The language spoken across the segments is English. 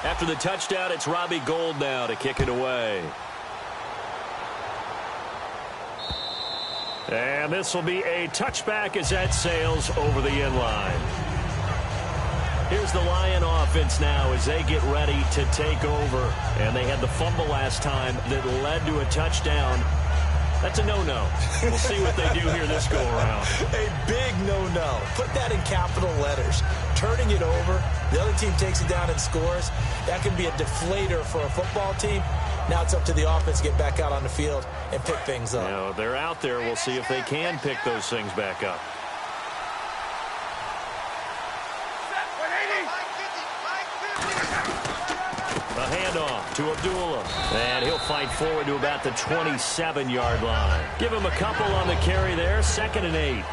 After the touchdown, it's Robbie Gould now to kick it away. And this will be a touchback as that sails over the end line. Here's the Lion offense now as they get ready to take over. And they had the fumble last time that led to a touchdown. That's a no-no. We'll see what they do here this go-around. A big no-no. Put that in capital letters. Turning it over, the other team takes it down and scores. That can be a deflator for a football team. Now it's up to the offense to get back out on the field and pick things up. You know, they're out there. We'll see if they can pick those things back up. A handoff to Abdullah. And he'll fight forward to about the 27-yard line. Give him a couple on the carry there. 2nd and 8.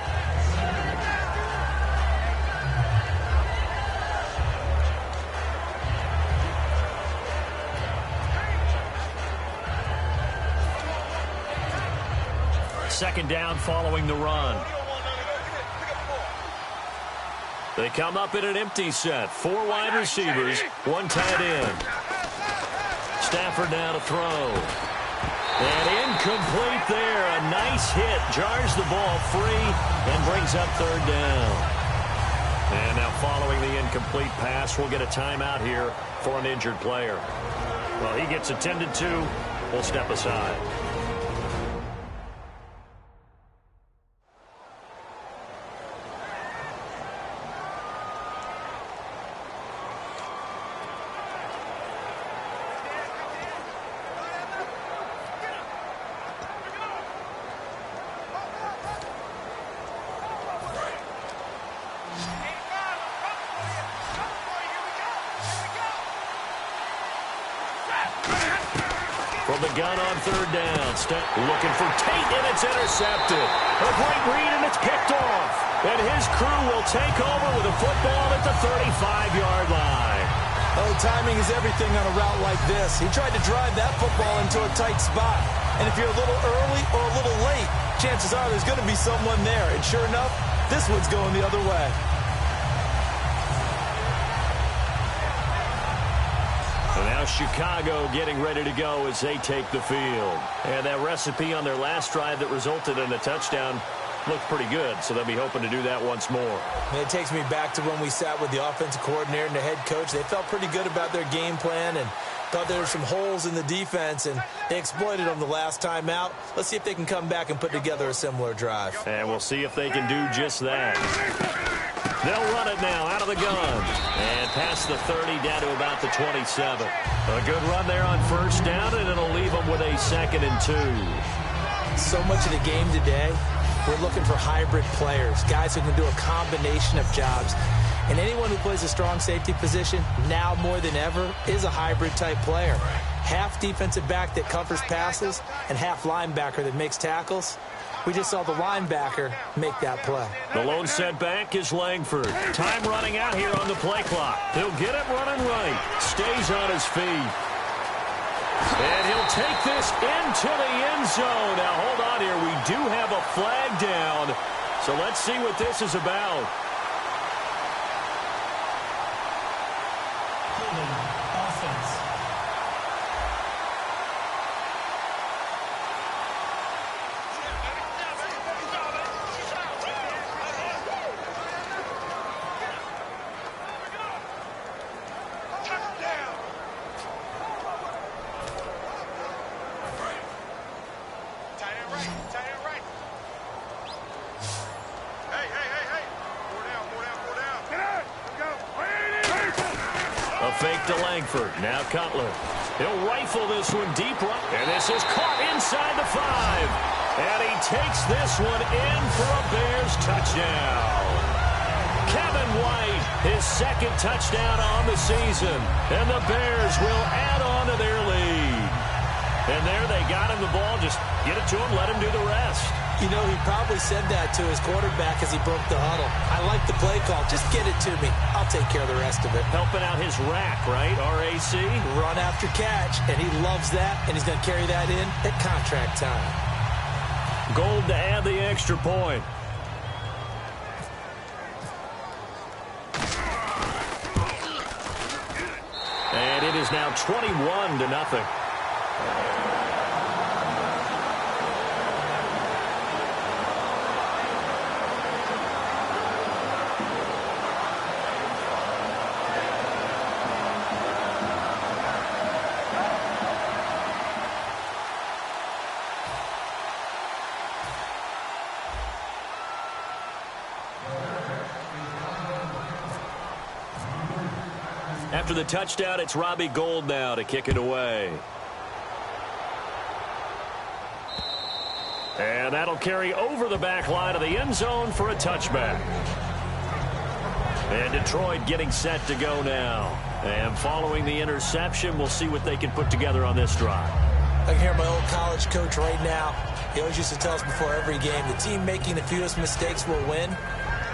Second down following the run. They come up in an empty set. 4 wide receivers, 1 tight end. Stafford now to throw. And incomplete there. A nice hit. Jars the ball free and brings up 3rd down. And now following the incomplete pass, we'll get a timeout here for an injured player. Well, he gets attended to. We'll step aside. From the gun on 3rd down. Looking for Tate, and it's intercepted. A great read, and it's picked off. And his crew will take over with a football at the 35-yard line. Oh, timing is everything on a route like this. He tried to drive that football into a tight spot. And if you're a little early or a little late, chances are there's going to be someone there. And sure enough, this one's going the other way. Now Chicago getting ready to go as they take the field. And that recipe on their last drive that resulted in a touchdown looked pretty good, so they'll be hoping to do that once more. And it takes me back to when we sat with the offensive coordinator and the head coach. They felt pretty good about their game plan and thought there were some holes in the defense, and they exploited them the last time out. Let's see if they can come back and put together a similar drive. And we'll see if they can do just that. They'll run it now out of the gun. And past the 30 down to about the 27. A good run there on 1st down, and it'll leave them with a 2nd and 2. So much of the game today, we're looking for hybrid players, guys who can do a combination of jobs. And anyone who plays a strong safety position, now more than ever, is a hybrid-type player. Half defensive back that covers passes and half linebacker that makes tackles. We just saw the linebacker make that play. The lone setback is Langford. Time running out here on the play clock. He'll get it running right. Stays on his feet. And he'll take this into the end zone. Now, hold on here. We do have a flag down. So let's see what this is about. Fake to Langford. Now Cutler. He'll rifle this one deep right. And this is caught inside the 5. And he takes this one in for a Bears touchdown. Kevin White, his 2nd touchdown on the season. And the Bears will add on to their lead. And there they got him the ball. Just get it to him, let him do the rest. You know, he probably said that to his quarterback as he broke the huddle. I like the play call. Just get it to me. I'll take care of the rest of it. Helping out his rack, right? RAC. Run after catch, and he loves that, and he's going to carry that in at contract time. Gould to add the extra point. And is now 21-0. After the touchdown, it's Robbie Gould now to kick it away. And that'll carry over the back line of the end zone for a touchback. And Detroit getting set to go now. And following the interception, we'll see what they can put together on this drive. I can hear my old college coach right now. He always used to tell us before every game, the team making the fewest mistakes will win.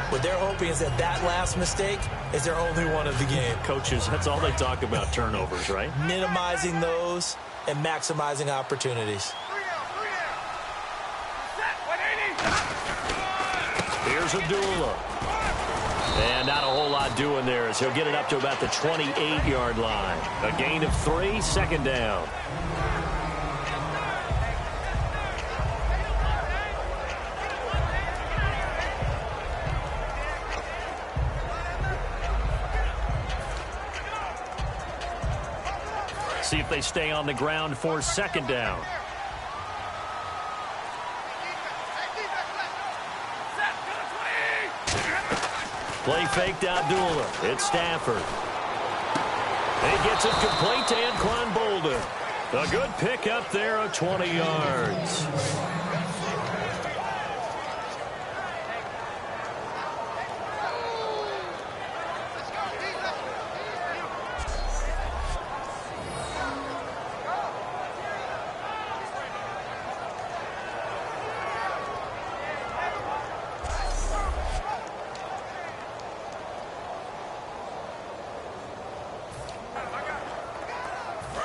What they're hoping is that last mistake is their only one of the game. Coaches, that's all they talk about, turnovers, right? Minimizing those and maximizing opportunities. Here's Abdullah. And not a whole lot doing there as he'll get it up to about the 28-yard line. A gain of 3, second down. See if they stay on the ground for second down. Play fake to Abdullah. It's Stafford. He gets it complete to Anquan Boldin. A good pickup there of 20 yards.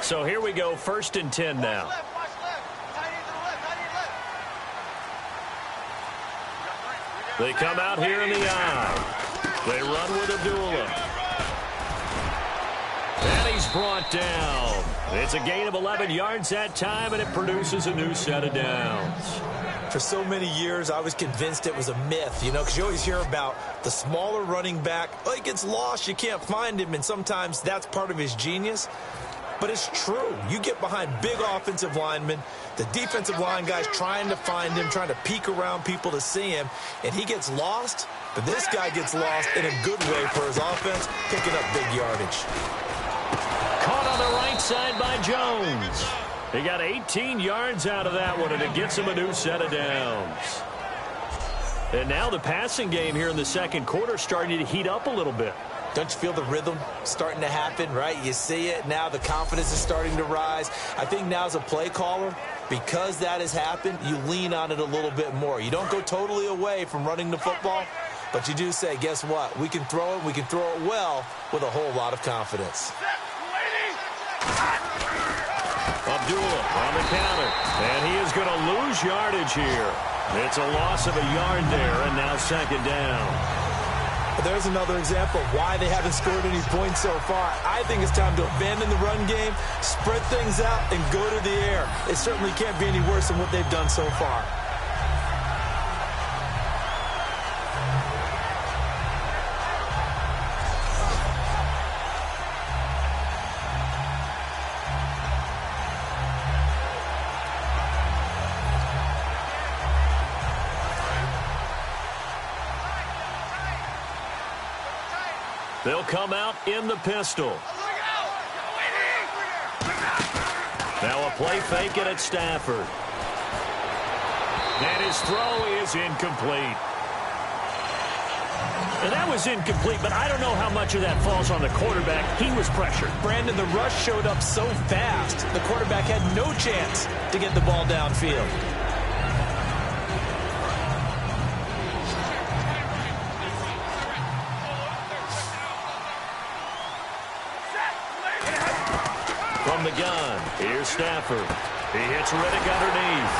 So here we go, 1st and 10 now. They come out here in the eye. They run with Abdullah. And he's brought down. It's a gain of 11 yards that time, and it produces a new set of downs. For so many years, I was convinced it was a myth, because you always hear about the smaller running back. Oh, he gets lost, you can't find him, and sometimes that's part of his genius. But it's true. You get behind big offensive linemen, the defensive line guys trying to find him, trying to peek around people to see him, and he gets lost. But this guy gets lost in a good way for his offense, picking up big yardage. Caught on the right side by Jones. He got 18 yards out of that one, and it gets him a new set of downs. And now the passing game here in the second quarter starting to heat up a little bit. Don't you feel the rhythm starting to happen, right? You see it. Now the confidence is starting to rise. I think now as a play caller, because that has happened, you lean on it a little bit more. You don't go totally away from running the football, but you do say, guess what? We can throw it. We can throw it well with a whole lot of confidence. Abdullah on the counter, and he is going to lose yardage here. It's a loss of a yard there, and now second down. There's another example of why they haven't scored any points so far. I think it's time to abandon the run game, spread things out, and go to the air. It certainly can't be any worse than what they've done so far. They'll come out in the pistol. Now a play fake it at Stafford. And his throw is incomplete. And that was incomplete, but I don't know how much of that falls on the quarterback. He was pressured. Brandon, the rush showed up so fast, the quarterback had no chance to get the ball downfield. From the gun, here's Stafford. He hits Riddick underneath.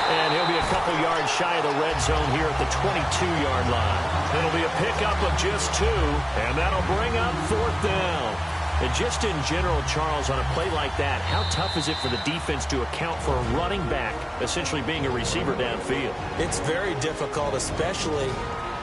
And he'll be a couple yards shy of the red zone here at the 22-yard line. It'll be a pickup of just 2, and that'll bring up 4th down. And just in general, Charles, on a play like that, how tough is it for the defense to account for a running back essentially being a receiver downfield? It's very difficult, especially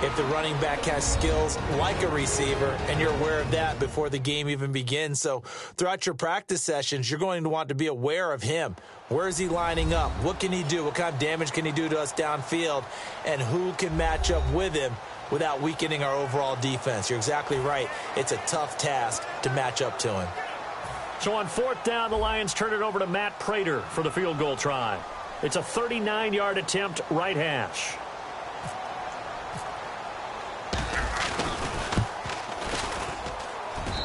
if the running back has skills like a receiver, and you're aware of that before the game even begins. So throughout your practice sessions, you're going to want to be aware of him. Where is he lining up? What can he do? What kind of damage can he do to us downfield? And who can match up with him without weakening our overall defense? You're exactly right. It's a tough task to match up to him. So on 4th down, the Lions turn it over to Matt Prater for the field goal try. It's a 39-yard attempt, right hash.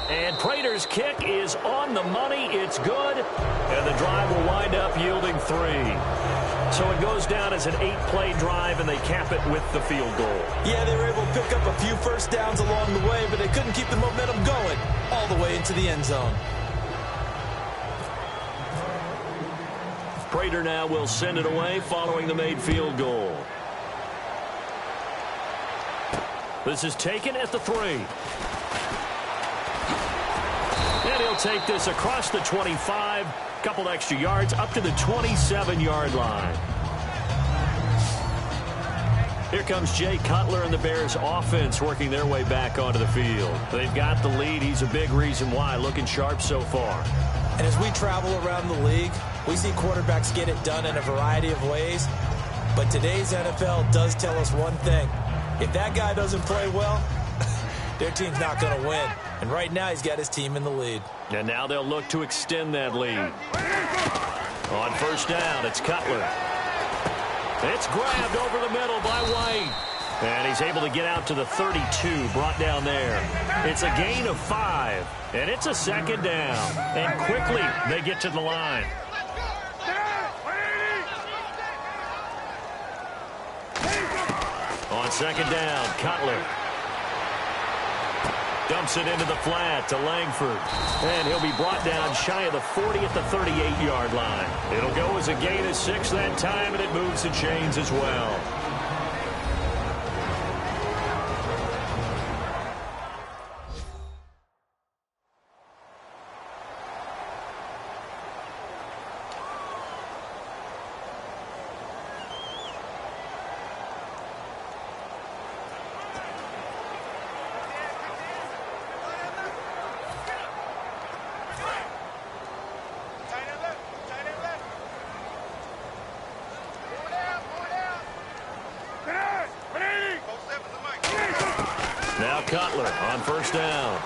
And Prater's kick is on the money. It's good. And the drive will wind up yielding 3. So it goes down as an 8-play drive, and they cap it with the field goal. Yeah, they were able to pick up a few first downs along the way, but they couldn't keep the momentum going all the way into the end zone. Prater now will send it away following the made field goal. This is taken at the 3. And he'll take this across the 25, couple extra yards, up to the 27-yard line. Here comes Jay Cutler and the Bears offense working their way back onto the field. They've got the lead. He's a big reason why, looking sharp so far. And as we travel around the league, we see quarterbacks get it done in a variety of ways. But today's NFL does tell us one thing. If that guy doesn't play well, their team's not going to win. And right now, he's got his team in the lead. And now they'll look to extend that lead. On 1st down, it's Cutler. It's grabbed over the middle by White. And he's able to get out to the 32, brought down there. It's a gain of 5, and it's a 2nd down. And quickly, they get to the line. On 2nd down, Cutler dumps it into the flat to Langford. And he'll be brought down shy of the 40 at the 38-yard line. It'll go as a gain of 6 that time, and it moves the chains as well. Now Cutler on 1st down.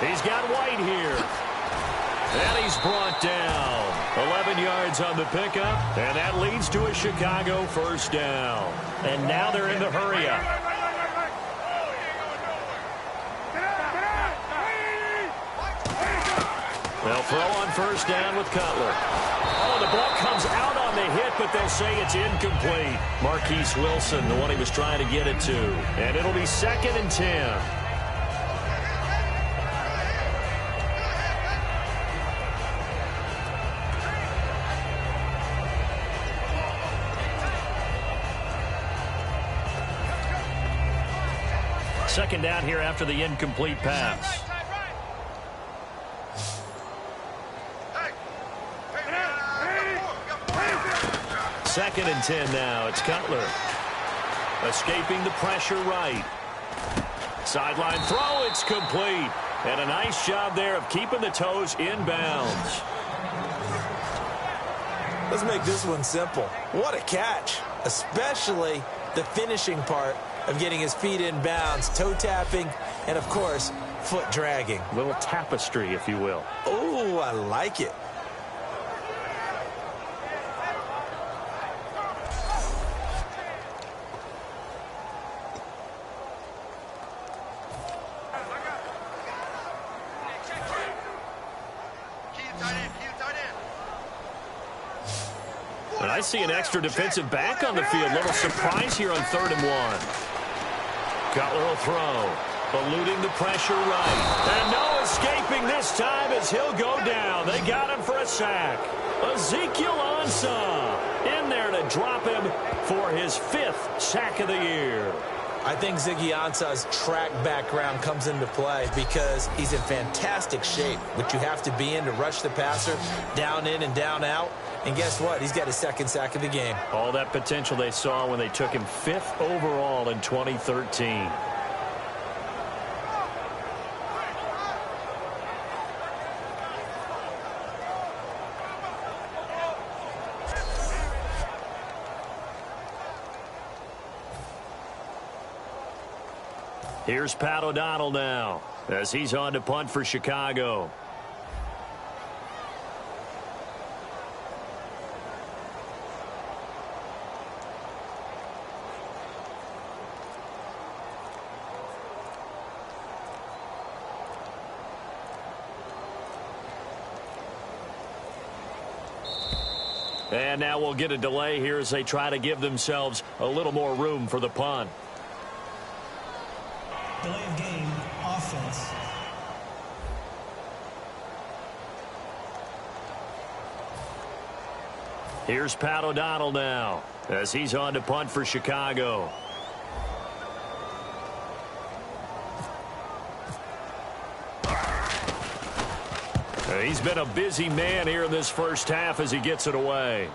He's got White here. And he's brought down. 11 yards on the pickup. And that leads to a Chicago 1st down. And now they're in the hurry up. They'll throw on 1st down with Cutler. Oh, the ball comes out on the hit, but they'll say it's incomplete. Marquise Wilson, the one he was trying to get it to. And it'll be 2nd and 10. Second down here after the incomplete pass. Second and 10 now. It's Cutler. Escaping the pressure right. Sideline throw. It's complete. And a nice job there of keeping the toes in bounds. Let's make this one simple. What a catch. Especially the finishing part of getting his feet in bounds, toe tapping, and of course, foot dragging. A little tapestry, if you will. Oh, I like it. And I see an extra defensive back on the field. Little surprise here on 3rd and 1. Cutler will throw. Eluding the pressure right. And no escaping this time as he'll go down. They got him for a sack. Ezekiel Ansah in there to drop him for his 5th sack of the year. I think Ziggy Ansah's track background comes into play because he's in fantastic shape, which you have to be in to rush the passer down in and down out. And guess what? He's got his second sack of the game. All that potential they saw when they took him 5th overall in 2013. Here's Pat O'Donnell now as he's on to punt for Chicago. And now we'll get a delay here as they try to give themselves a little more room for the punt. Delay of game, offense. Here's Pat O'Donnell now as he's on to punt for Chicago. He's been a busy man here in this first half as he gets it away.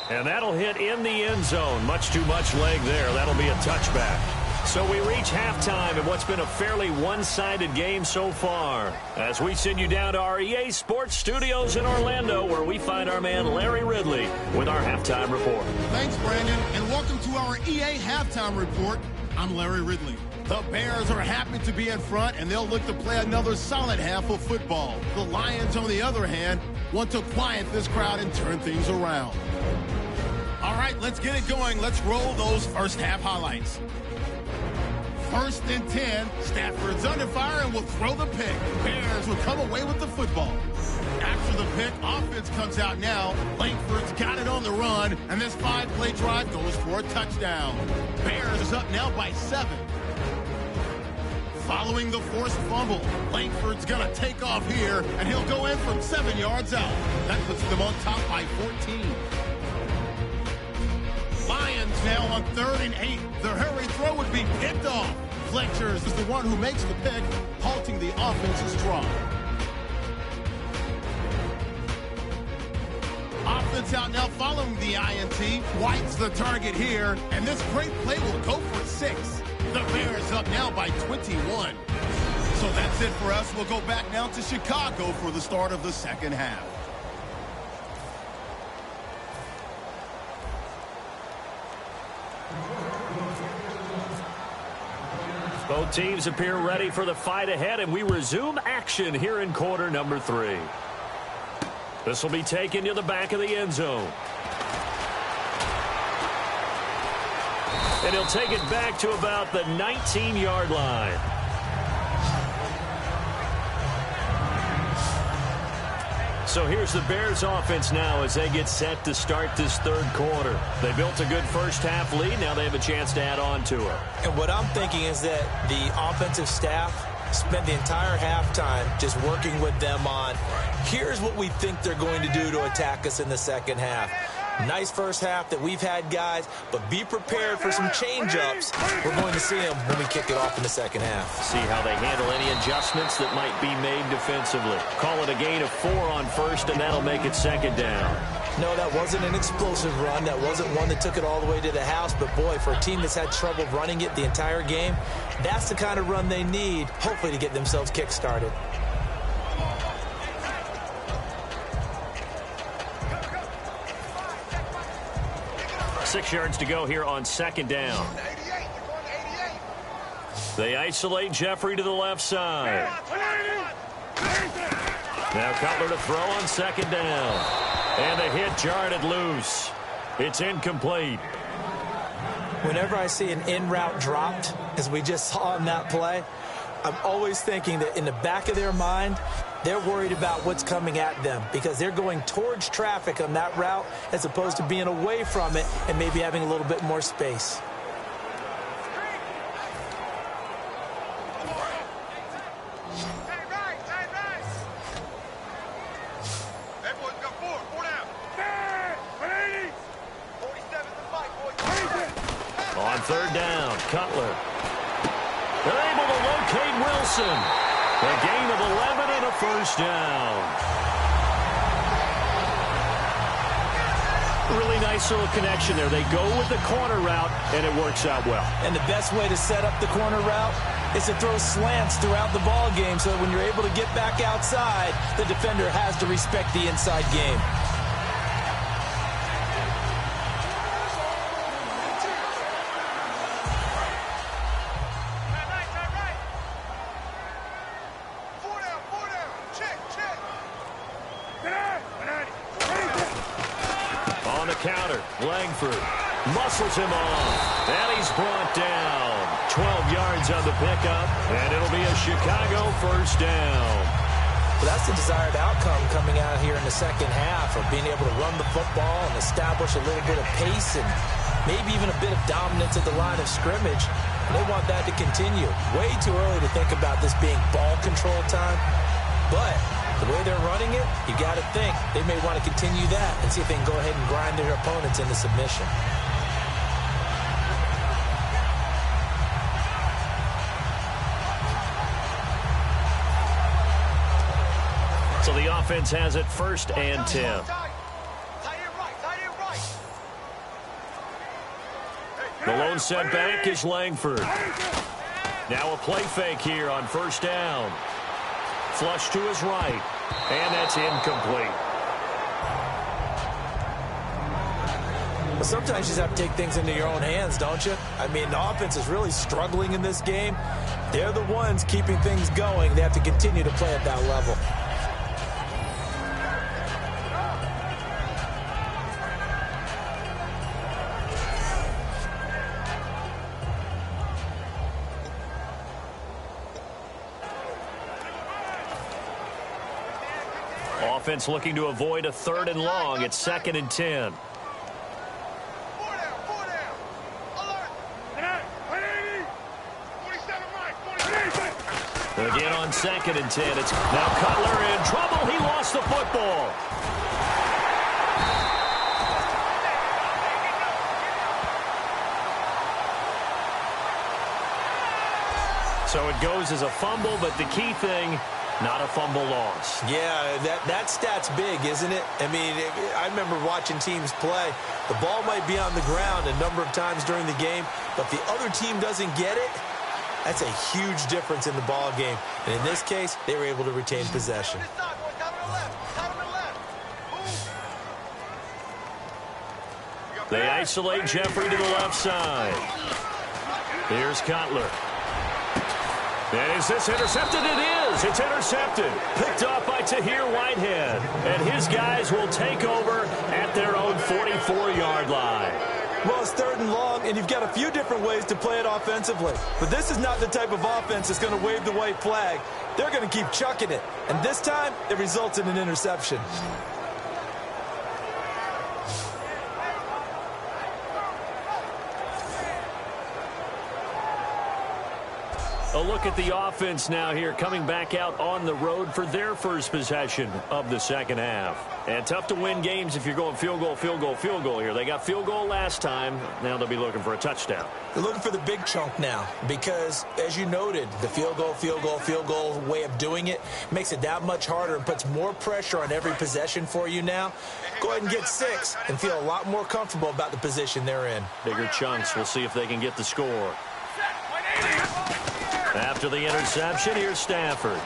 And that'll hit in the end zone. Much too much leg there. That'll be a touchback. So we reach halftime in what's been a fairly one-sided game so far. As we send you down to our EA Sports Studios in Orlando, where we find our man Larry Ridley with our halftime report. Thanks, Brandon, and welcome to our EA Halftime Report. I'm Larry Ridley. The Bears are happy to be in front, and they'll look to play another solid half of football. The Lions, on the other hand, want to quiet this crowd and turn things around. All right, let's get it going. Let's roll those first half highlights. 1st and 10, Stafford's under fire and will throw the pick. Bears will come away with the football. After the pick, offense comes out now. Langford's got it on the run, and this 5-play drive goes for a touchdown. Bears is up now by 7. Following the forced fumble, Langford's going to take off here, and he'll go in from 7 yards out. That puts them on top by 14. Lions now on 3rd and 8. The hurry throw would be picked off. Fletcher is the one who makes the pick, halting the offense's drive. Offense out now following the INT. White's the target here, and this great play will go for 6. The Bears up now by 21. So that's it for us. We'll go back now to Chicago for the start of the second half. Both teams appear ready for the fight ahead, and we resume action here in quarter number 3. This will be taken to the back of the end zone. And he'll take it back to about the 19-yard line. So here's the Bears offense now as they get set to start this third quarter. They built a good first half lead. Now they have a chance to add on to it. And what I'm thinking is that the offensive staff spent the entire halftime just working with them on, here's what we think they're going to do to attack us in the second half. Nice first half that we've had, guys, but be prepared for some change-ups. We're going to see them when we kick it off in the second half. See how they handle any adjustments that might be made defensively. Call it a gain of 4 on first, and that'll make it second down. No, that wasn't an explosive run. That wasn't one that took it all the way to the house. But, boy, for a team that's had trouble running it the entire game, that's the kind of run they need, hopefully, to get themselves kick-started. 6 yards to go here on second down. They isolate Jeffrey to the left side. Now Cutler to throw on second down. And the hit jarred it loose. It's incomplete. Whenever I see an in-route dropped, as we just saw in that play, I'm always thinking that in the back of their mind, they're worried about what's coming at them because they're going towards traffic on that route as opposed to being away from it and maybe having a little bit more space. On third down, Cutler. They're able to locate Wilson. A gain of 11 and a first down. Really nice little connection there. They go with the corner route, and it works out well. And the best way to set up the corner route is to throw slants throughout the ball game so that when you're able to get back outside, the defender has to respect the inside game. On the counter, Langford muscles him off, and he's brought down. 12 yards on the pickup, and it'll be a Chicago first down. Well, that's the desired outcome coming out here in the second half, of being able to run the football and establish a little bit of pace and maybe even a bit of dominance at the line of scrimmage. And they want that to continue. Way too early to think about this being ball control time, but the way they're running it, you got to think they may want to continue that and see if they can go ahead and grind their opponents into submission. So the offense has it 1st and 10. The lone setback is Langford. Now a play fake here on 1st down. Flush to his right, and that's incomplete. Well, sometimes you just have to take things into your own hands, don't you? I mean, the offense is really struggling in this game. They're the ones keeping things going. They have to continue to play at that level. Offense looking to avoid a 3rd and long. It's 2nd and 10. Again on 2nd and 10. It's now Cutler in trouble. He lost the football. So it goes as a fumble, but the key thing, not a fumble loss. Yeah, that stat's big, isn't it? I mean, I remember watching teams play. The ball might be on the ground a number of times during the game, but if the other team doesn't get it, that's a huge difference in the ball game. And in this case, they were able to retain possession. They isolate Jeffrey to the left side. Here's Cutler. And is this intercepted? It is. It's intercepted. Picked off by Tahir Whitehead. And his guys will take over at their own 44-yard line. Well, it's 3rd and long, and you've got a few different ways to play it offensively. But this is not the type of offense that's going to wave the white flag. They're going to keep chucking it. And this time, it results in an interception. A look at the offense now here, coming back out on the road for their first possession of the second half. And tough to win games if you're going field goal, field goal, field goal here. They got field goal last time. Now they'll be looking for a touchdown. They're looking for the big chunk now because, as you noted, the field goal, field goal, field goal way of doing it makes it that much harder and puts more pressure on every possession for you now. Go ahead and get 6 and feel a lot more comfortable about the position they're in. Bigger chunks. We'll see if they can get the score. After the interception, here's Stafford.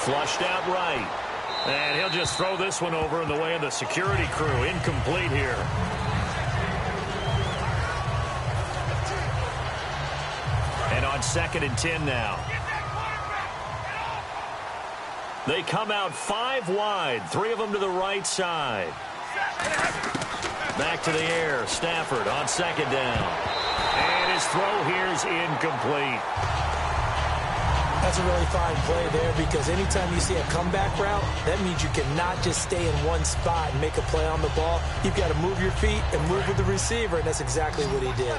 Flushed out right. And he'll just throw this one over in the way of the security crew. Incomplete here. And on 2nd and 10 now. They come out 5 wide. 3 of them to the right side. Back to the air. Stafford on 2nd down. And his throw here is incomplete. That's a really fine play there because anytime you see a comeback route, that means you cannot just stay in one spot and make a play on the ball. You've got to move your feet and move with the receiver, and that's exactly what he did.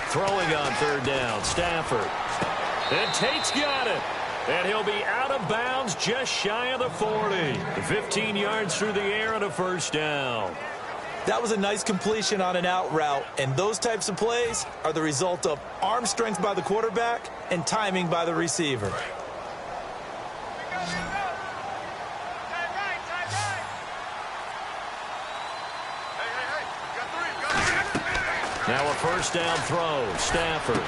Throwing on 3rd down, Stafford. And Tate's got it. And he'll be out of bounds just shy of the 40. 15 yards through the air and a first down. That was a nice completion on an out route, and those types of plays are the result of arm strength by the quarterback and timing by the receiver. Now a first down throw. Stafford.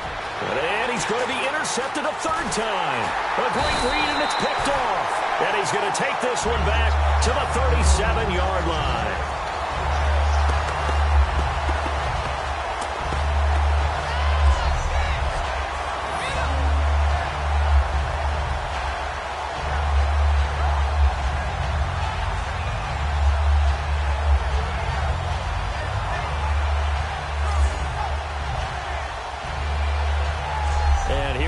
And he's going to be intercepted a third time. A great read, and it's picked off. And he's going to take this one back to the 37-yard line.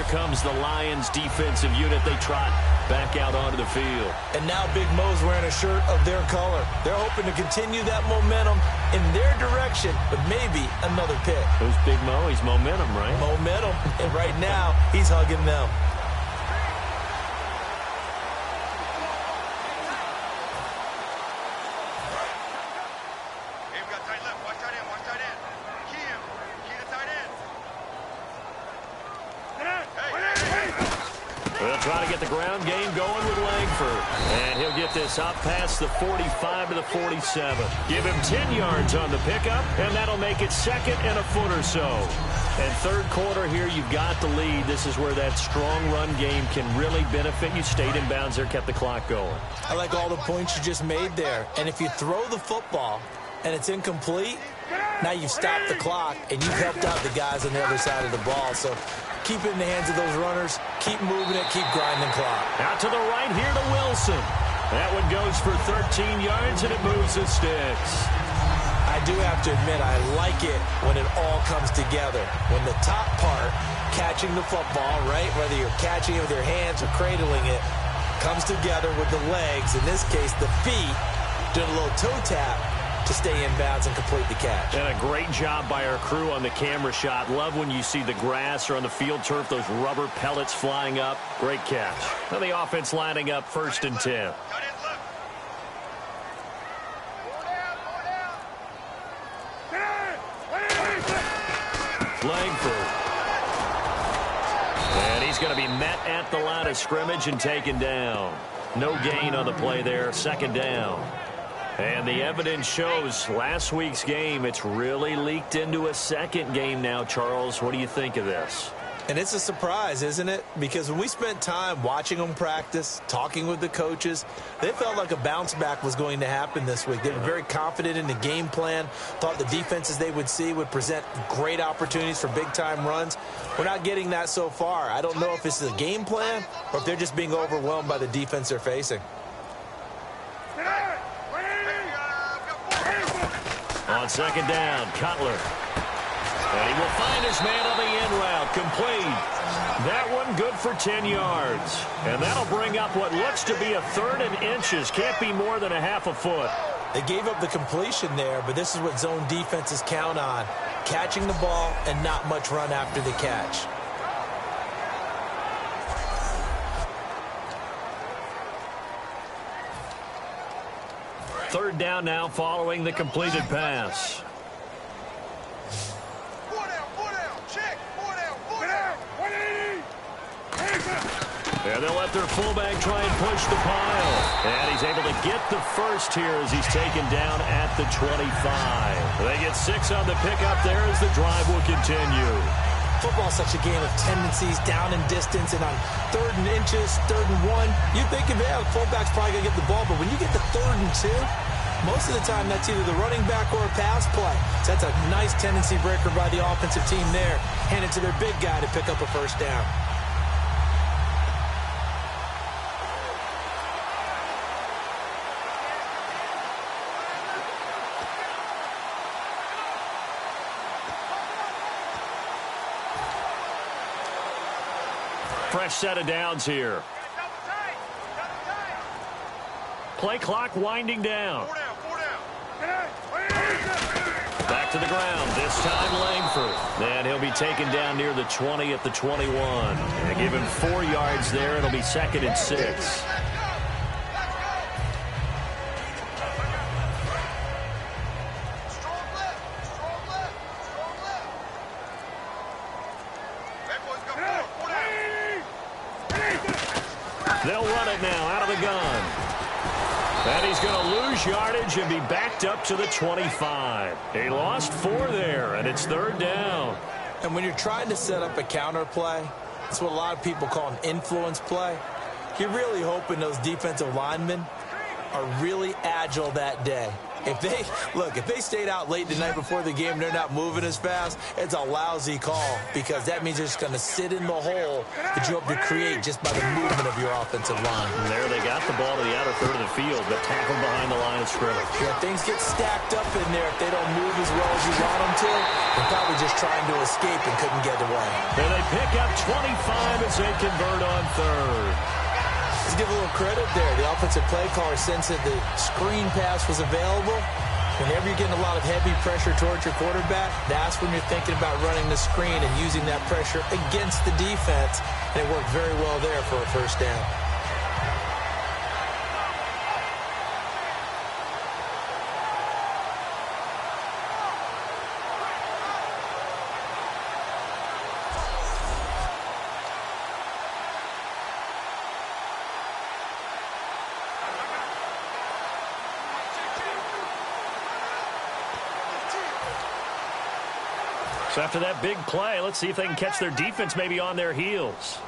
Comes the Lions defensive unit. They trot back out onto the field. And now Big Mo's wearing a shirt of their color. They're hoping to continue that momentum in their direction, but maybe another pick. Who's Big Mo? He's momentum, right? Momentum. And right now, he's hugging them. They'll try to get the ground game going with Langford. And he'll get this up past the 45 to the 47. Give him 10 yards on the pickup, and that'll make it second and a foot or so. And third quarter here, you've got the lead. This is where that strong run game can really benefit you. Stayed in bounds there, kept the clock going. I like all the points you just made there. And if you throw the football and it's incomplete, now you've stopped the clock and you've helped out the guys on the other side of the ball. So keep it in the hands of those runners. Keep moving it. Keep grinding clock. Out to the right here to Wilson. That one goes for 13 yards, and it moves the sticks. I do have to admit, I like it when it all comes together. When the top part, catching the football, right, whether you're catching it with your hands or cradling it, comes together with the legs, in this case the feet, doing a little toe tap to stay in bounds and complete the catch. And a great job by our crew on the camera shot. Love when you see the grass or on the field turf, those rubber pellets flying up. Great catch. Now the offense lining up 1st and 10. Langford. And he's going to be met at the line of scrimmage and taken down. No gain on the play there. 2nd down. And the evidence shows last week's game, it's really leaked into a second game now, Charles. What do you think of this? And it's a surprise, isn't it? Because when we spent time watching them practice, talking with the coaches, they felt like a bounce back was going to happen this week. They were very confident in the game plan, thought the defenses they would see would present great opportunities for big-time runs. We're not getting that so far. I don't know if it's the game plan or if they're just being overwhelmed by the defense they're facing. On 2nd down, Cutler. And he will find his man on the end route. Complete. That one good for 10 yards. And that'll bring up what looks to be a 3rd and inches. Can't be more than a half a foot. They gave up the completion there, but this is what zone defenses count on. Catching the ball and not much run after the catch. Third down now following the completed pass. And they'll let their fullback try and push the pile. And he's able to get the first here as he's taken down at the 25. They get 6 on the pickup there as the drive will continue. Football's such a game of tendencies, down and distance, and on 3rd and inches, 3rd and 1, you think of, yeah, the fullback's probably going to get the ball, but when you get to 3rd and 2, most of the time that's either the running back or a pass play. So that's a nice tendency breaker by the offensive team there. Hand it to their big guy to pick up a first down. Fresh set of downs here. Play clock winding down. Back to the ground. This time Langford. And he'll be taken down near the 20 at the 21. And they give him 4 yards there. It'll be 2nd and 6. They'll run it now out of the gun. And he's going to lose yardage and be backed up to the 25. He lost 4 there, and it's 3rd down. And when you're trying to set up a counter play, that's what a lot of people call an influence play. You're really hoping those defensive linemen are really agile that day. If they stayed out late the night before the game and they're not moving as fast, it's a lousy call because that means they're just going to sit in the hole that you hope to create just by the movement of your offensive line. And there they got the ball to the outer third of the field, but tackled behind the line of scrimmage. Yeah, things get stacked up in there if they don't move as well as you want them to. They're probably just trying to escape and couldn't get away. And they pick up 25 as they convert on 3rd. Let's give a little credit there. The offensive play caller sensed that the screen pass was available. Whenever you're getting a lot of heavy pressure towards your quarterback, that's when you're thinking about running the screen and using that pressure against the defense. And it worked very well there for a 1st down. So after that big play, let's see if they can catch their defense maybe on their heels.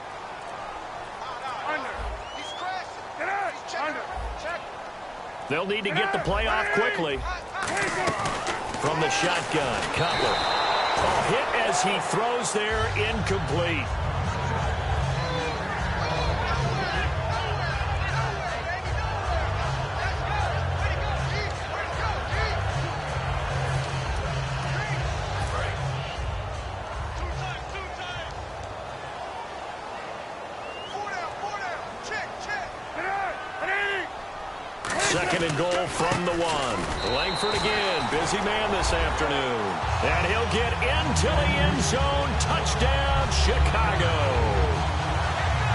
They'll need to get the play off quickly. From the shotgun, Cutler. Hit as he throws there, incomplete. Second and goal from the 1. Langford again, busy man this afternoon. And he'll get into the end zone. Touchdown, Chicago.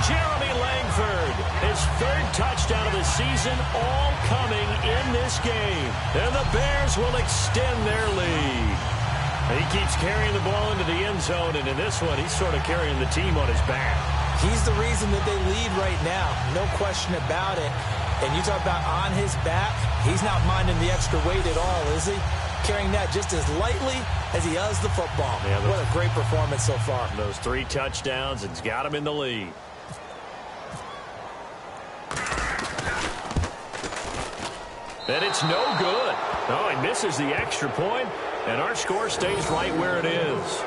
Jeremy Langford, his 3rd touchdown of the season, all coming in this game. And the Bears will extend their lead. He keeps carrying the ball into the end zone, and in this one, he's sort of carrying the team on his back. He's the reason that they lead right now. No question about it. And you talk about on his back, he's not minding the extra weight at all, is he? Carrying that just as lightly as he does the football. Yeah, what a great performance so far. Those 3 touchdowns, it's got him in the lead. And it's no good. Oh, he misses the extra point, and our score stays right where it is.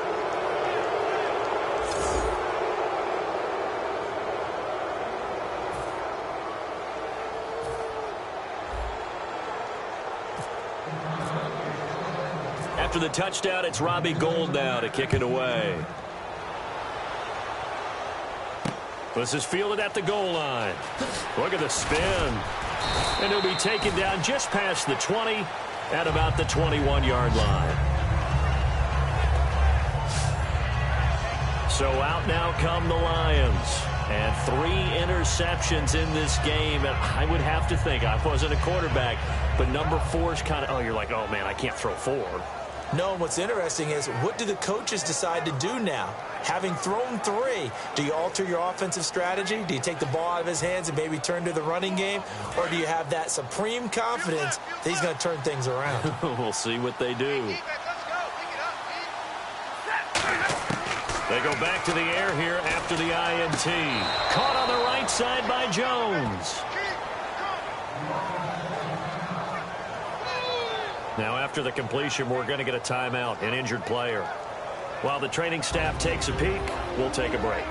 After the touchdown, it's Robbie Gould now to kick it away. This is fielded at the goal line. Look at the spin. And he'll be taken down just past the 20 at about the 21-yard line. So out now come the Lions. And 3 interceptions in this game. And I would have to think, I wasn't a quarterback, but number 4 is kind of, oh, you're like, oh, man, I can't throw 4. No, and what's interesting is, what do the coaches decide to do now? Having thrown 3, do you alter your offensive strategy? Do you take the ball out of his hands and maybe turn to the running game? Or do you have that supreme confidence that he's going to turn things around? We'll see what they do. They go back to the air here after the INT. Caught on the right side by Jones. Now, after the completion, we're going to get a timeout, an injured player. While the training staff takes a peek, we'll take a break.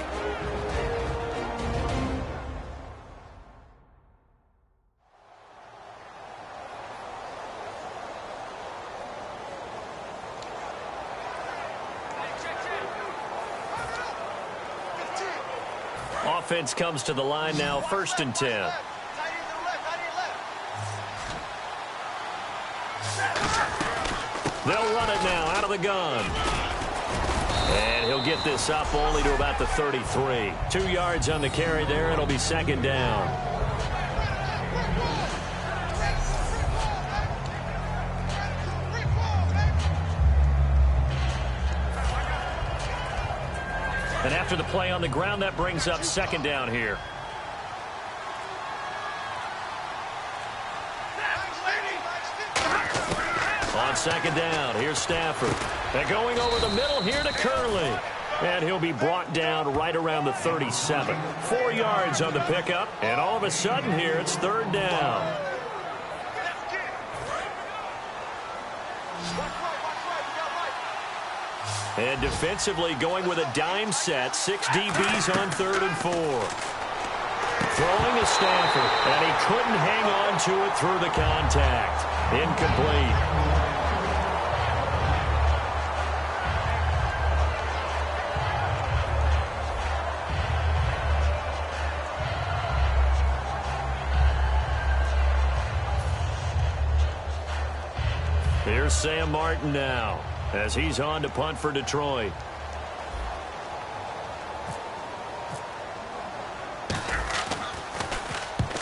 Offense comes to the line now, 1st and 10. They'll run it now out of the gun. And get this up only to about the 33. 2 yards on the carry there. It'll be second down. And after the play on the ground, that brings up second down here. On second down, here's Stafford. And going over the middle here to Curley. And he'll be brought down right around the 37. 4 yards on the pickup. And all of a sudden here, it's third down. And defensively going with a dime set. 6 DBs on 3rd and 4. Throwing is Stafford. And he couldn't hang on to it through the contact. Incomplete. Here's Sam Martin now as he's on to punt for Detroit.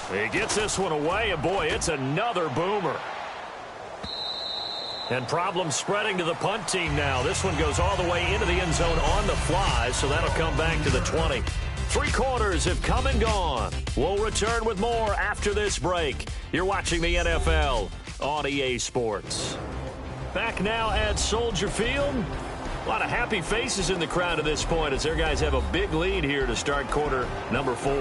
He gets this one away, and boy, it's another boomer. And problems spreading to the punt team now. This one goes all the way into the end zone on the fly, so that'll come back to the 20. 3 quarters have come and gone. We'll return with more after this break. You're watching the NFL on EA Sports. Back now at Soldier Field. A lot of happy faces in the crowd at this point as their guys have a big lead here to start quarter number 4.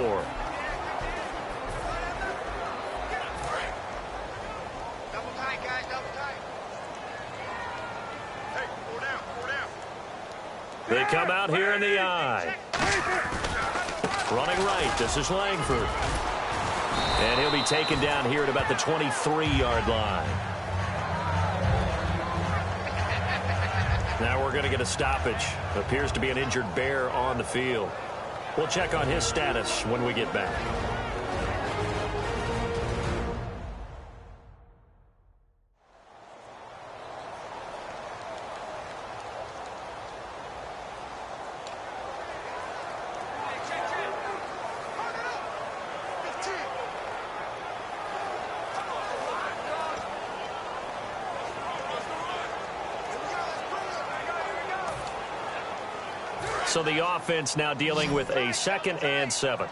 Double tight, guys, double tight. Hey, 4 down, 4 down. They come out here in the eye. Running right, this is Langford. And he'll be taken down here at about the 23-yard line. Now we're going to get a stoppage. Appears to be an injured Bear on the field. We'll check on his status when we get back. So the offense now dealing with a 2nd and 7.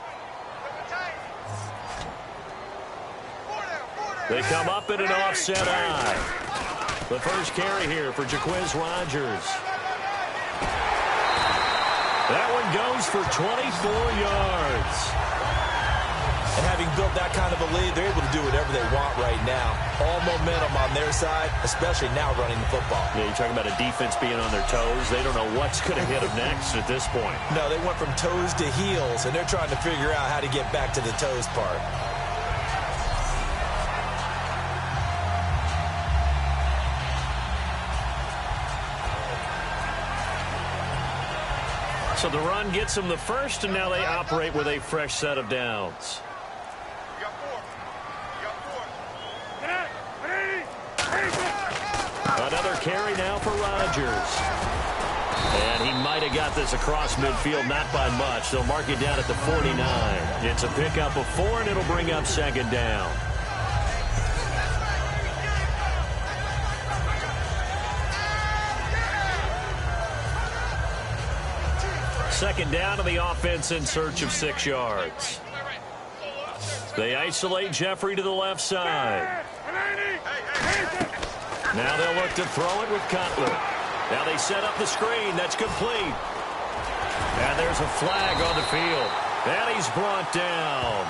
They come up in an offset eye. The first carry here for Jacquizz Rodgers. That one goes for 24 yards. And having built that kind of a lead, they're able to do whatever they want right now. All momentum on their side, especially now running the football. Yeah, you're talking about a defense being on their toes. They don't know what's going to hit them next at this point. No, they went from toes to heels, and they're trying to figure out how to get back to the toes part. So the run gets them the first, and now they operate with a fresh set of downs. Another carry now for Rodgers. And he might have got this across midfield, not by much. They'll mark it down at the 49. It's a pickup of 4, and it'll bring up second down. Second down to the offense in search of 6 yards. They isolate Jeffrey to the left side. Now they'll look to throw it with Cutler. Now they set up the screen. That's complete. And there's a flag on the field. And he's brought down.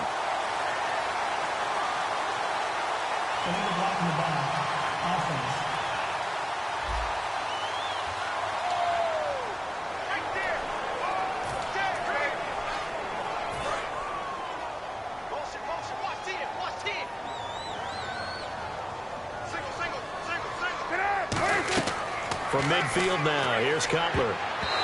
Illegal block in the back. Offense. From midfield now, here's Cutler.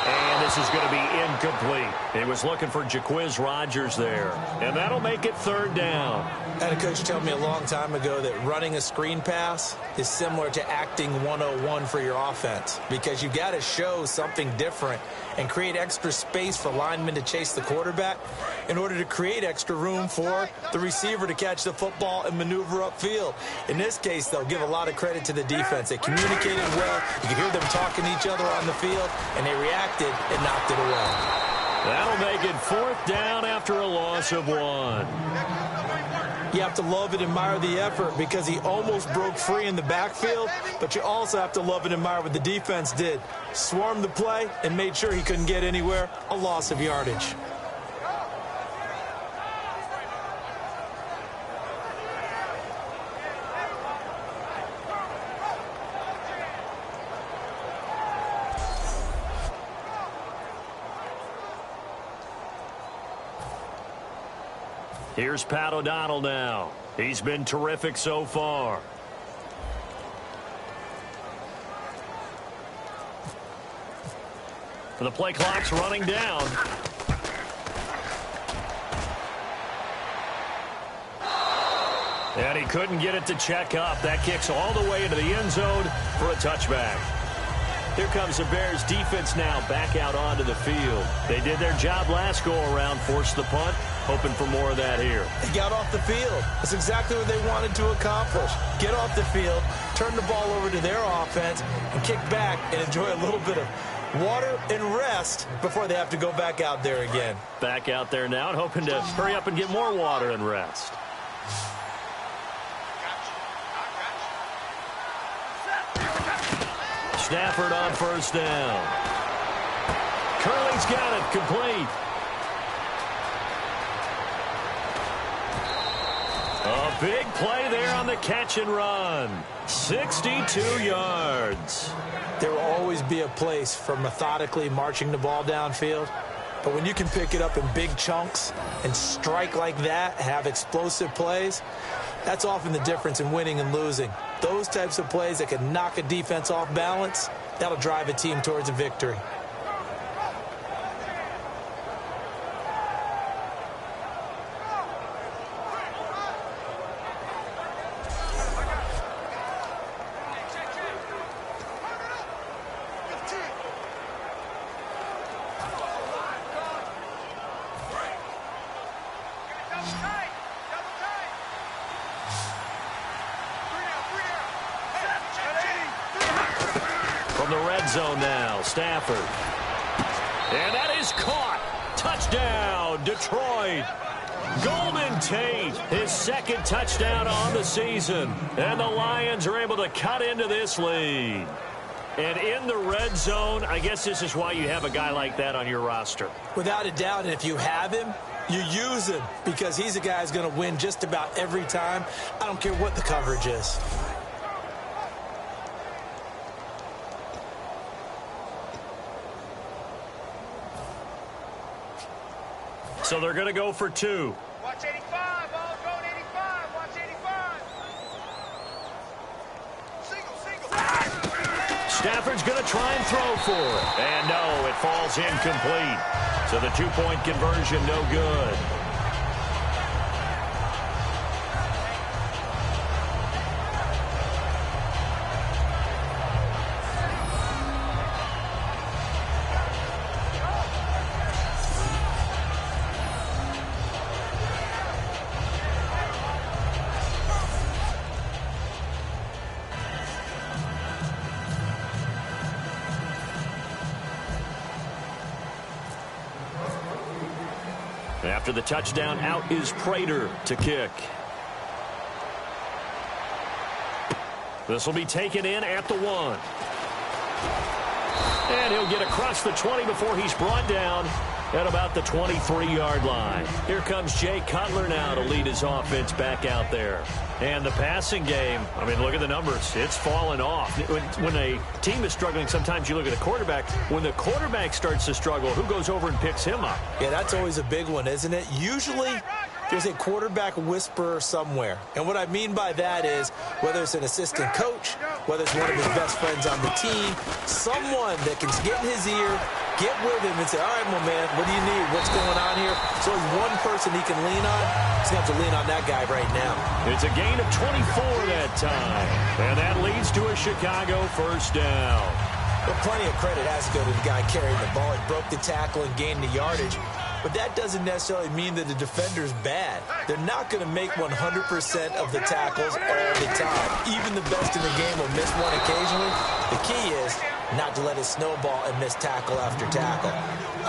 And this is going to be incomplete. He was looking for Jacquizz Rodgers there. And that'll make it third down. I had a coach tell me a long time ago that running a screen pass is similar to acting 101 for your offense, because you got to show something different and create extra space for linemen to chase the quarterback in order to create extra room for the receiver to catch the football and maneuver upfield. In this case, they'll give a lot of credit to the defense. They communicated well. You could hear them talking to each other on the field, and they reacted and knocked it away. That'll make it fourth down after a loss of 1. You have to love and admire the effort because he almost broke free in the backfield, but you also have to love and admire what the defense did. Swarmed the play and made sure he couldn't get anywhere. A loss of yardage. Here's Pat O'Donnell now. He's been terrific so far. The play clock's running down. And he couldn't get it to check up. That kicks all the way into the end zone for a touchback. Here comes the Bears defense now back out onto the field. They did their job last go-around, forced the punt, hoping for more of that here. They got off the field. That's exactly what they wanted to accomplish. Get off the field, turn the ball over to their offense, and kick back and enjoy a little bit of water and rest before they have to go back out there again. Back out there now and hoping to hurry up and get more water and rest. Stafford on first down. Curley's got it complete. A big play there on the catch and run. 62 yards. There will always be a place for methodically marching the ball downfield. But when you can pick it up in big chunks and strike like that, have explosive plays, that's often the difference in winning and losing. Those types of plays that can knock a defense off balance, that'll drive a team towards a victory. Zone now, Stafford. And that is caught. Touchdown, Detroit. Golden Tate, his second touchdown on the season. And the Lions are able to cut into this lead. And in the red zone, I guess this is why you have a guy like that on your roster. Without a doubt, and if you have him, you use him because he's a guy who's going to win just about every time. I don't care what the coverage is. So they're going to go for 2. Watch 85. Ball's going 85. Watch 85. Single. Stafford's going to try and throw for it. And no, it falls incomplete. So the 2-point conversion no good. After the touchdown, out is Prater to kick. This will be taken in at the 1. And he'll get across the 20 before he's brought down at about the 23-yard line. Here comes Jay Cutler now to lead his offense back out there. And the passing game, I mean, look at the numbers. It's fallen off. When a team is struggling, sometimes you look at a quarterback. When the quarterback starts to struggle, who goes over and picks him up? Yeah, that's always a big one, isn't it? Usually, there's a quarterback whisperer somewhere. And what I mean by that is, whether it's an assistant coach, whether it's one of his best friends on the team, someone that can get in his ear Get with him and say, all right, my man, what do you need? What's going on here? So there's one person he can lean on. He's going to have to lean on that guy right now. It's a gain of 24 that time. And that leads to a Chicago first down. Well, plenty of credit has to go to the guy carrying the ball. He broke the tackle and gained the yardage. But that doesn't necessarily mean that the defender's bad. They're not going to make 100% of the tackles all the time. Even the best in the game will miss one occasionally. The key is not to let it snowball and miss tackle after tackle.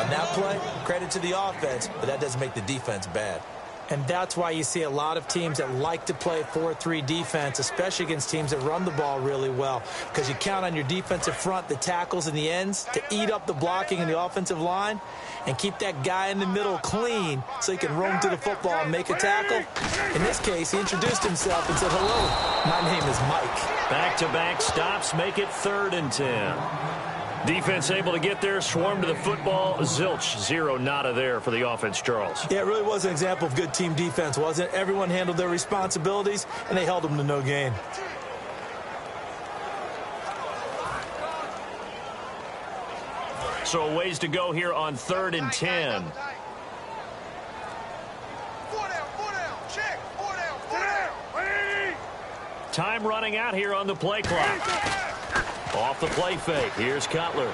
On that play, credit to the offense, but that doesn't make the defense bad. And that's why you see a lot of teams that like to play 4-3 defense, especially against teams that run the ball really well, because you count on your defensive front, the tackles and the ends, to eat up the blocking in the offensive line and keep that guy in the middle clean so he can roam to the football and make a tackle. In this case, he introduced himself and said, hello, my name is Mike. Back-to-back stops make it 3rd and 10. Defense able to get there, swarm to the football. Zilch, 0 nada there for the offense, Charles. Yeah, it really was an example of good team defense, wasn't it? Everyone handled their responsibilities, and they held them to no gain. So a ways to go here on 3rd and 10. 4 down, check, 4 down. Time running out here on the play clock. Off the play fake. Here's Cutler.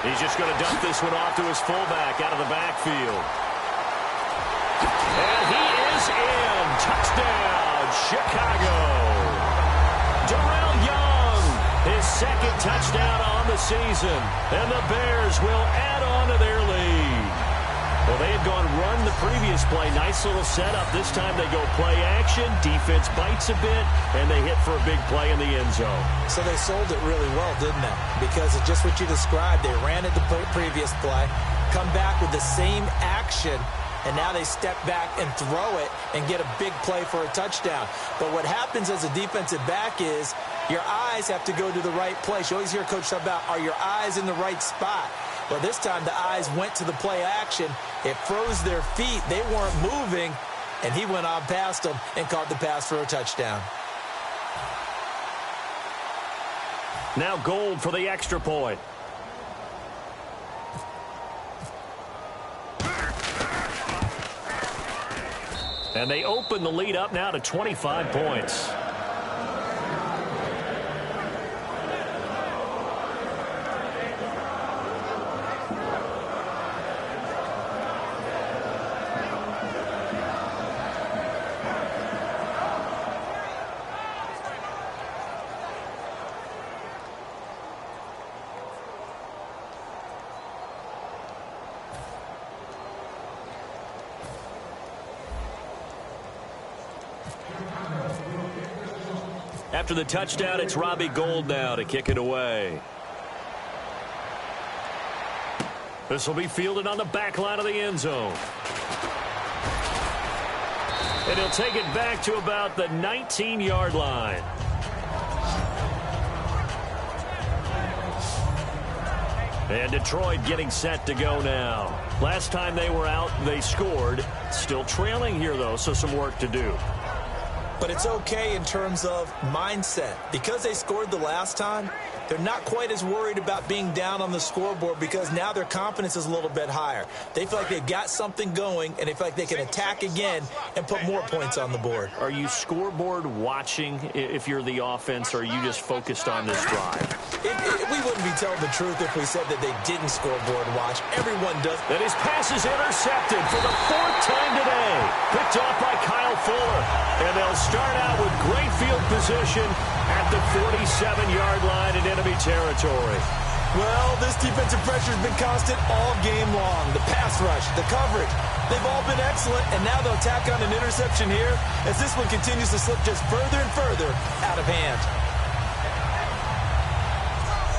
He's just going to dump this one off to his fullback out of the backfield. And he is in. Touchdown, Chicago. Darrell Young, his 2nd touchdown on the season. And the Bears will add on to their lead. Well, they had gone run the previous play. Nice little setup. This time they go play action. Defense bites a bit, and they hit for a big play in the end zone. So they sold it really well, didn't they? Because it's just what you described. They ran it the previous play, come back with the same action, and now they step back and throw it and get a big play for a touchdown. But what happens as a defensive back is your eyes have to go to the right place. You always hear Coach talk about, are your eyes in the right spot? Well, this time the eyes went to the play action. It froze their feet. They weren't moving, and he went on past them and caught the pass for a touchdown. Now Gold for the extra point. And they open the lead up now to 25 points. After the touchdown, it's Robbie Gould now to kick it away. This will be fielded on the back line of the end zone. And he'll take it back to about the 19-yard line. And Detroit getting set to go now. Last time they were out, they scored. Still trailing here, though, so some work to do. But it's okay in terms of mindset. Because they scored the last time, they're not quite as worried about being down on the scoreboard because now their confidence is a little bit higher. They feel like they've got something going, and they feel like they can attack again and put more points on the board. Are you scoreboard watching if you're the offense, or are you just focused on this drive? We wouldn't be telling the truth if we said that they didn't scoreboard watch. Everyone does. And his pass is intercepted for the 4th time today. Picked off by Kyle Fuller. And they'll start out with great field position at the 47-yard line in enemy territory. Well, this defensive pressure has been constant all game long. The pass rush, the coverage, they've all been excellent, and now they'll tack on an interception here as this one continues to slip just further and further out of hand.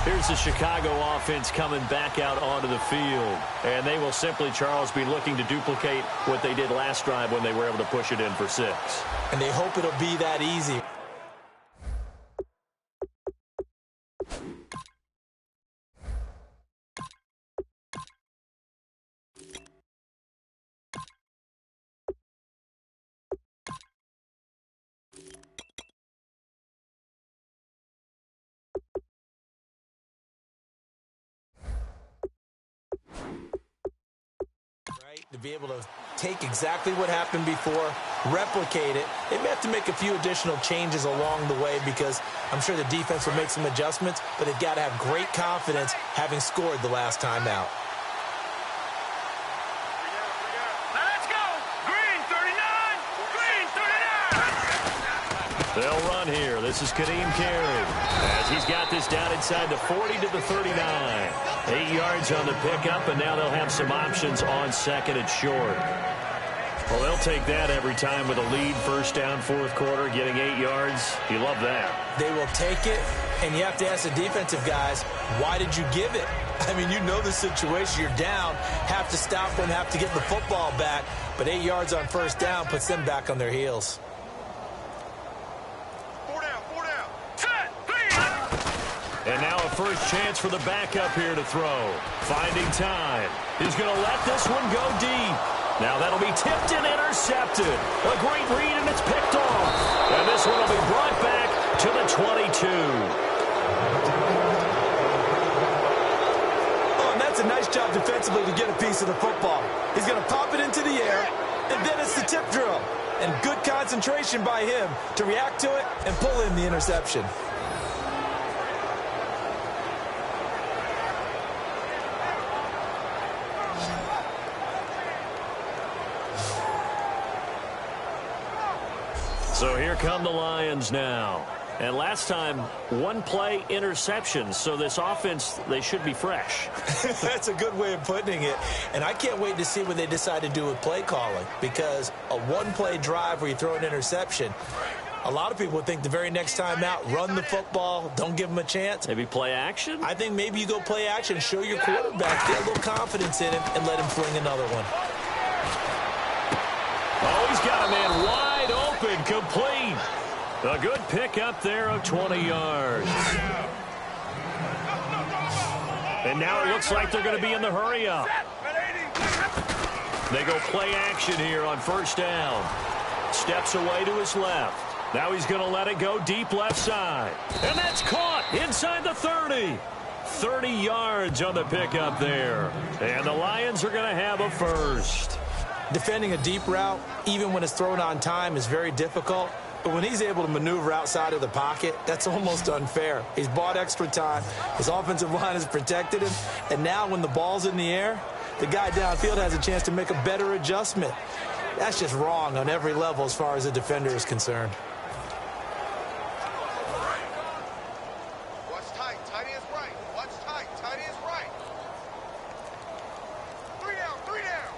Here's the Chicago offense coming back out onto the field. And they will simply, Charles, be looking to duplicate what they did last drive when they were able to push it in for 6. And they hope it'll be that easy. to be able to take exactly what happened before, replicate it. They may have to make a few additional changes along the way because I'm sure the defense will make some adjustments, but they've got to have great confidence having scored the last time out. Let's go! Green 39! Green 39! They'll run here. This is Kadeem Carey as he's got this down inside the 40 to the 39. 8 yards on the pickup, and now they'll have some options on second and short. Well, they'll take that every time with a lead, first down, fourth quarter, getting 8 yards. You love that. They will take it, and you have to ask the defensive guys, why did you give it? I mean, you know the situation. You're down, have to stop them, have to get the football back, but 8 yards on first down puts them back on their heels. And now a first chance for the backup here to throw. Finding time. He's going to let this one go deep. Now that'll be tipped and intercepted. A great read, and it's picked off. And this one will be brought back to the 22. Oh, and that's a nice job defensively to get a piece of the football. He's going to pop it into the air, and then it's the tip drill. And good concentration by him to react to it and pull in the interception. So here come the Lions now. And last time, one play interception. So this offense, they should be fresh. That's a good way of putting it. And I can't wait to see what they decide to do with play calling. Because a one-play drive where you throw an interception, a lot of people would think the very next time out, run the football, don't give them a chance. Maybe play action? I think maybe you go play action, show your quarterback, get a little confidence in him, and let him fling another one. Oh, he's got a man wide open, complete. A good pickup there of 20 yards. And now it looks like they're going to be in the hurry up. They go play action here on first down. Steps away to his left. Now he's going to let it go deep left side. And that's caught inside the 30. 30 yards on the pickup there. And the Lions are going to have a first. Defending a deep route, even when it's thrown on time, is very difficult. But when he's able to maneuver outside of the pocket, that's almost unfair. He's bought extra time. His offensive line has protected him. And now when the ball's in the air, the guy downfield has a chance to make a better adjustment. That's just wrong on every level as far as the defender is concerned. Watch tight. Tight is right. Watch tight. Tight is right. 3 down. 3 down.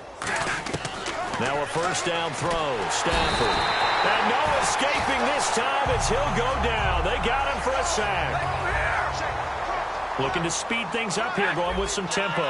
Now a first down throw. Stafford. And no escaping this time as he'll go down. They got him for a sack. Looking to speed things up here, going with some tempo.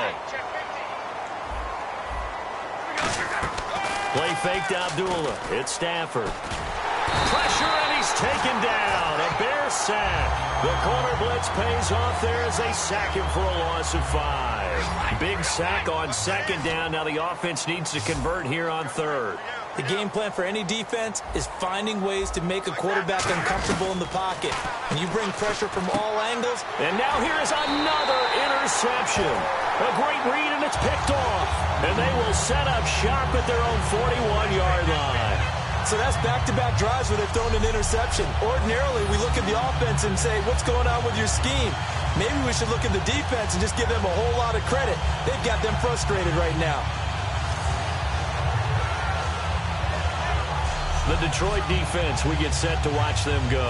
Play fake to Abdullah. It's Stafford. Pressure, and he's taken down. A Bear sack. The corner blitz pays off there as they sack him for a loss of 5. Big sack on second down. Now the offense needs to convert here on third. The game plan for any defense is finding ways to make a quarterback uncomfortable in the pocket. And you bring pressure from all angles. And now here is another interception. A great read, and it's picked off. And they will set up shop at their own 41-yard line. So that's back-to-back drives where they've thrown an interception. Ordinarily, we look at the offense and say, what's going on with your scheme? Maybe we should look at the defense and just give them a whole lot of credit. They've got them frustrated right now. The Detroit defense, we get set to watch them go.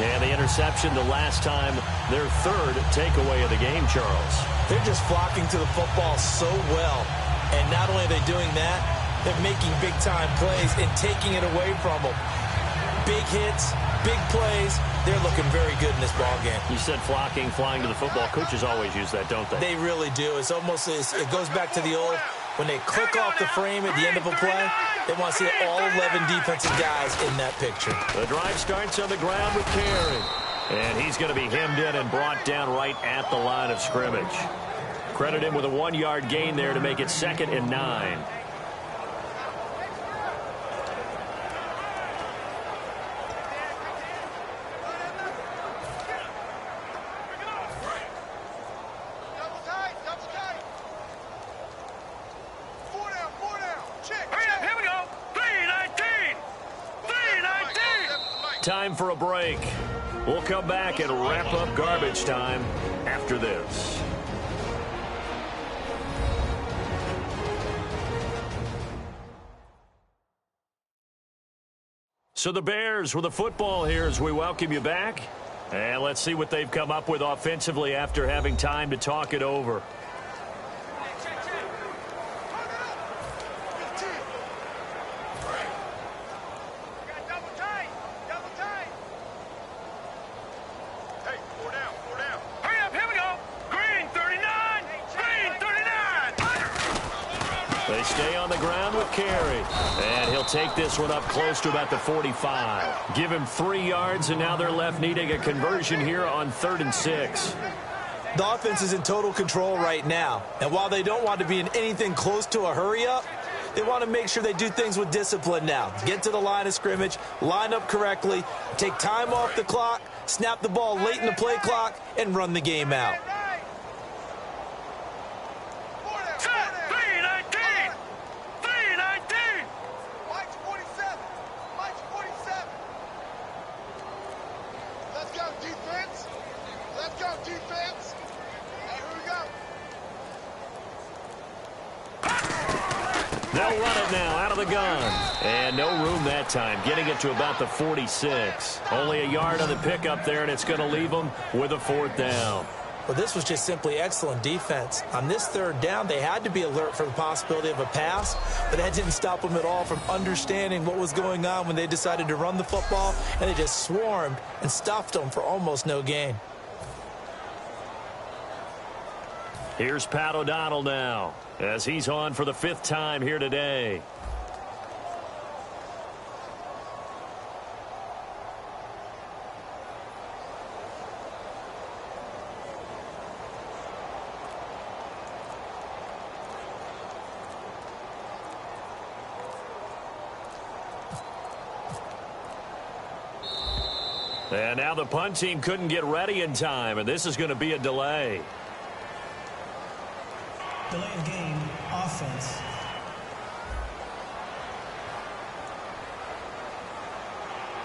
And the interception the last time, their third takeaway of the game, Charles. They're just flocking to the football so well. And not only are they doing that, they're making big-time plays and taking it away from them. Big hits, big plays. They're looking very good in this ballgame. You said flocking, flying to the football. Coaches always use that, don't they? They really do. It's almost, it goes back to the old, when they click off the frame at the end of a play, they want to see all 11 defensive guys in that picture. The drive starts on the ground with Carey. And he's going to be hemmed in and brought down right at the line of scrimmage. Credit him with a 1-yard gain there to make it 2nd and 9. Double tight. 4 down. 4 down. Time for a break. We'll come back and wrap up garbage time after this. So the Bears with the football here as we welcome you back. And let's see what they've come up with offensively after having time to talk it over. They stay on the ground with Carey. And he'll take this one up close to about the 45. Give him 3 yards, and now they're left needing a conversion here on 3rd and 6. The offense is in total control right now. And while they don't want to be in anything close to a hurry-up, they want to make sure they do things with discipline now. Get to the line of scrimmage, line up correctly, take time off the clock, snap the ball late in the play clock, and run the game out. They'll run it now out of the gun. And no room that time, getting it to about the 46. Only a yard on the pickup there, and it's going to leave them with a 4th down. Well, this was just simply excellent defense. On this 3rd down, they had to be alert for the possibility of a pass, but that didn't stop them at all from understanding what was going on when they decided to run the football, and they just swarmed and stuffed them for almost no gain. Here's Pat O'Donnell now, as he's on for the 5th time here today. And now the punt team couldn't get ready in time, and this is going to be a delay. Delay of game, offense.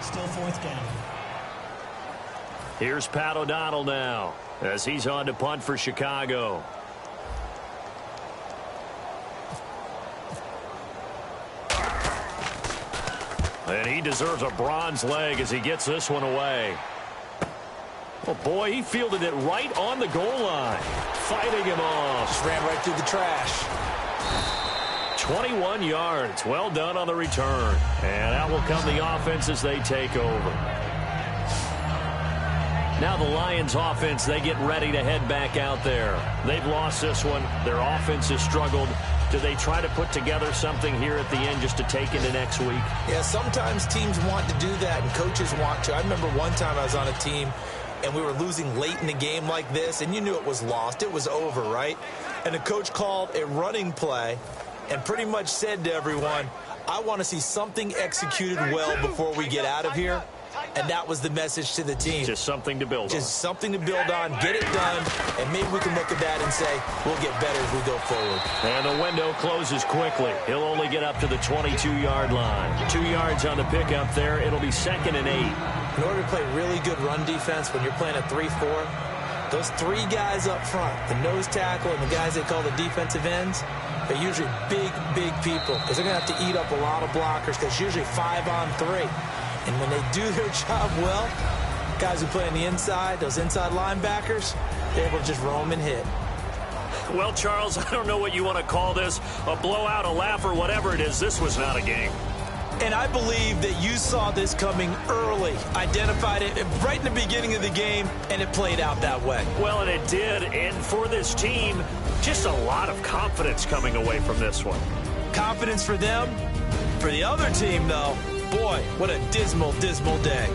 Still 4th down. Here's Pat O'Donnell now, as he's on to punt for Chicago. And he deserves a bronze leg as he gets this one away. Oh, boy, he fielded it right on the goal line. Fighting him off. Just ran right through the trash. 21 yards. Well done on the return. And out will come the offense as they take over. Now the Lions offense, they get ready to head back out there. They've lost this one. Their offense has struggled. Do they try to put together something here at the end just to take into next week? Yeah, sometimes teams want to do that and coaches want to. I remember one time I was on a team and we were losing late in the game like this, and you knew it was lost. It was over, right? And the coach called a running play and pretty much said to everyone, I want to see something executed well before we get out of here. And that was the message to the team. Just something to build on. Just something to build on, get it done, and maybe we can look at that and say, we'll get better as we go forward. And the window closes quickly. He'll only get up to the 22-yard line. 2 yards on the pickup there. It'll be 2nd and 8. In order to play really good run defense when you're playing a 3-4, those 3 guys up front, the nose tackle and the guys they call the defensive ends, they're usually big, big people because they're going to have to eat up a lot of blockers because usually 5 on 3. And when they do their job well, guys who play on the inside, those inside linebackers, they're able to just roam and hit. Well, Charles, I don't know what you want to call this, a blowout, a laugh, or whatever it is. This was not a game. And I believe that you saw this coming early, identified it right in the beginning of the game, and it played out that way. Well, and it did. And for this team, just a lot of confidence coming away from this one. Confidence for them. For the other team, though, boy, what a dismal, dismal day.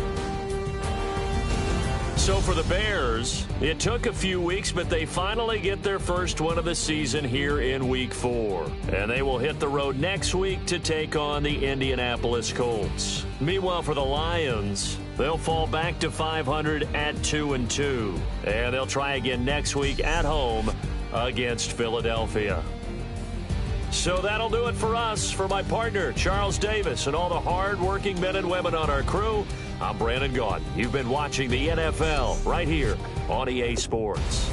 So for the Bears, it took a few weeks, but they finally get their first one of the season here in Week 4. And they will hit the road next week to take on the Indianapolis Colts. Meanwhile, for the Lions, they'll fall back to 500 at 2-2. And they'll try again next week at home against Philadelphia. So that'll do it for us. For my partner, Charles Davis, and all the hard-working men and women on our crew, I'm Brandon Gaudin. You've been watching the NFL right here on EA Sports.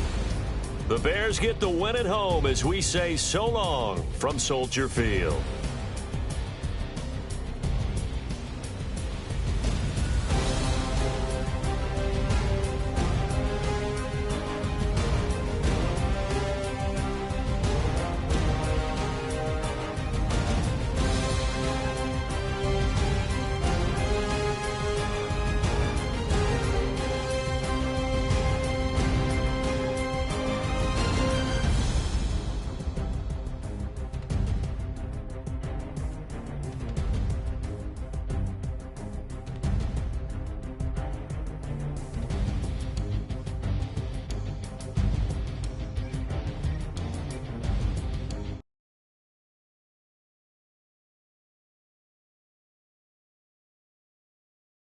The Bears get the win at home as we say so long from Soldier Field.